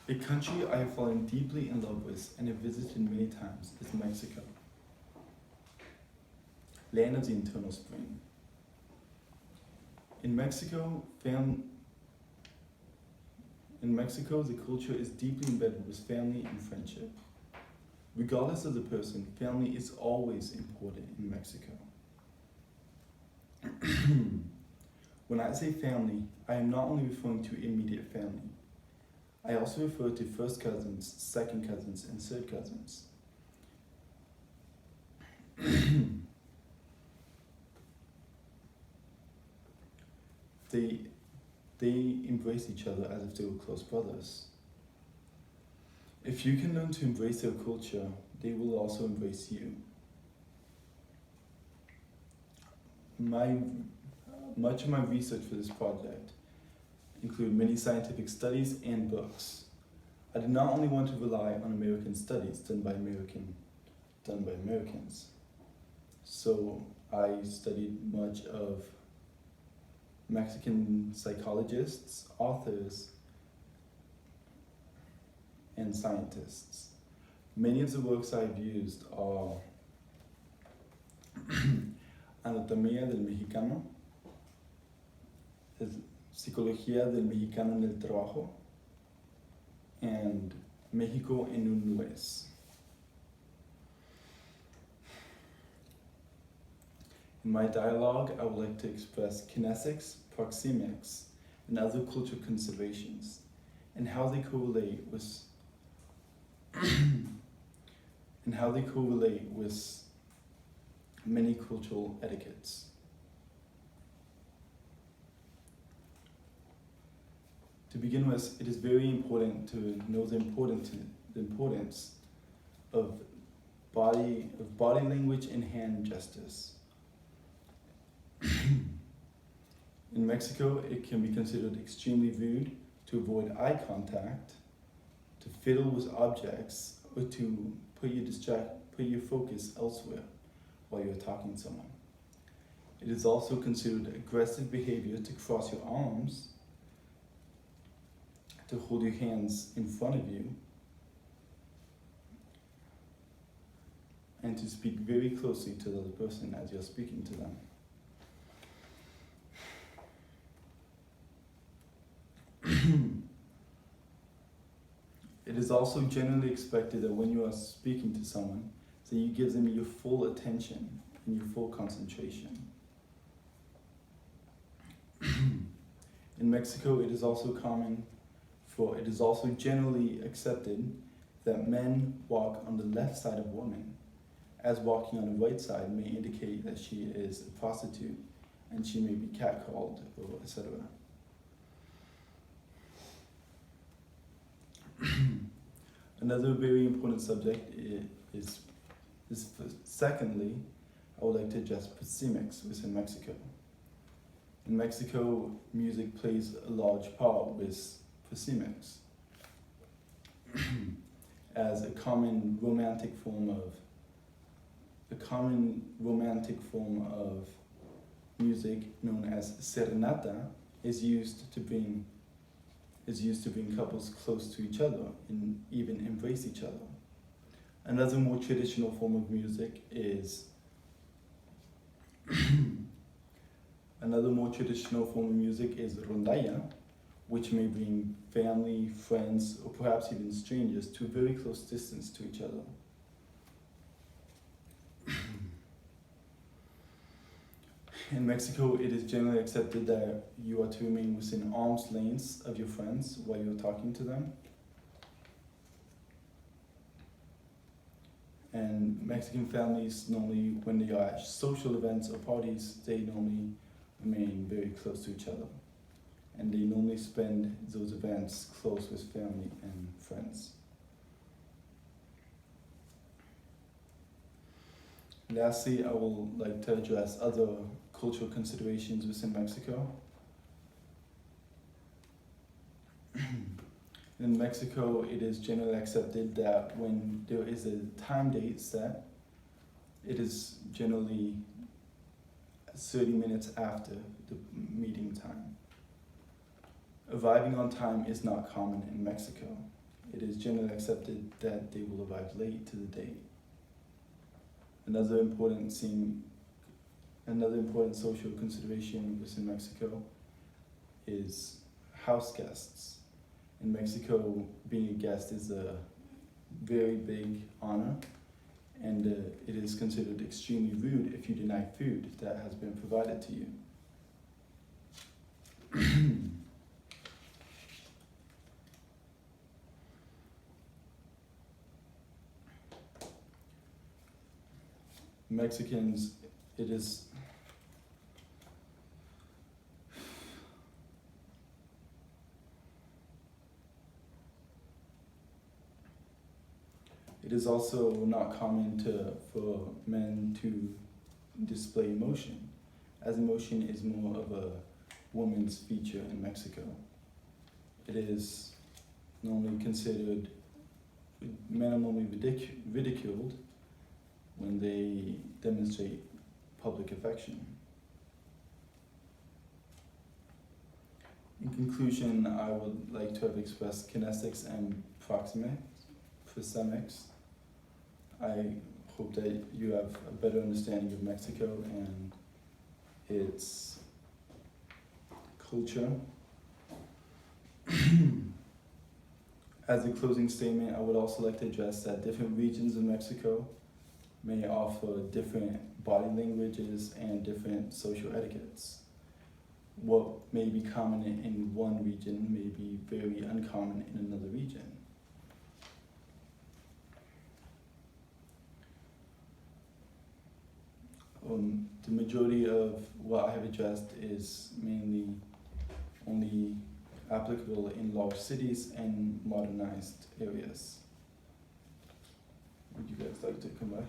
A country I have fallen deeply in love with and have visited many times is Mexico, land of the eternal spring. In Mexico, the culture is deeply embedded with family and friendship. Regardless of the person, family is always important in Mexico. When I say family, I am not only referring to immediate family. I also refer to first cousins, second cousins, and third cousins. They embrace each other as if they were close brothers. If you can learn to embrace their culture, they will also embrace you. Much of my research for this project include many scientific studies and books. I did not only want to rely on American studies done by Americans. So I studied much of Mexican psychologists, authors, and scientists. Many of the works I've used are Anatomía del Mexicano, Psicología del Mexicano en el Trabajo, and México en un Nuez. In my dialogue, I would like to express kinesics, proxemics, and other cultural considerations, and how they correlate with many cultural etiquettes. To begin with, it is very important to know the importance of body language and hand gestures. In Mexico, it can be considered extremely rude to avoid eye contact, to fiddle with objects, or to put your focus elsewhere while you're talking to someone. It is also considered aggressive behavior to cross your arms, to hold your hands in front of you, and to speak very closely to the other person as you're speaking to them. It is also generally expected that when you are speaking to someone, that you give them your full attention and your full concentration. In Mexico, it is also generally accepted that men walk on the left side of women, as walking on the right side may indicate that she is a prostitute and she may be catcalled, or etc. Another very important subject is secondly, I would like to address proxemics within Mexico. In Mexico, music plays a large part with proxemics as a common romantic form of music known as serenata is used to bring couples close to each other and even embrace each other. Another more traditional form of music is rondalla, which may bring family, friends, or perhaps even strangers to a very close distance to each other. In Mexico, it is generally accepted that you are to remain within arm's length of your friends while you're talking to them. And Mexican families normally, when they are at social events or parties, they normally remain very close to each other. And they normally spend those events close with family and friends. Lastly, I would like to address other cultural considerations within Mexico. In Mexico, it is generally accepted that when there is a time date set, it is generally 30 minutes after the meeting time. Arriving on time is not common in Mexico. it is generally accepted that they will arrive late to the date. Another important social consideration within Mexico is house guests. In Mexico, being a guest is a very big honor, and it is considered extremely rude if you deny food that has been provided to you. Mexicans, it is also not common for men to display emotion, as emotion is more of a woman's feature in Mexico. It is normally considered, men are normally ridiculed when they demonstrate public affection. In conclusion, I would like to have expressed kinesics and proxemics. I hope that you have a better understanding of Mexico and its culture. As a closing statement, I would also like to address that different regions of Mexico may offer different body languages and different social etiquettes. What may be common in one region may be very uncommon in another region. The majority of what I have addressed is mainly only applicable in large cities and modernized areas. Would you guys like to come back?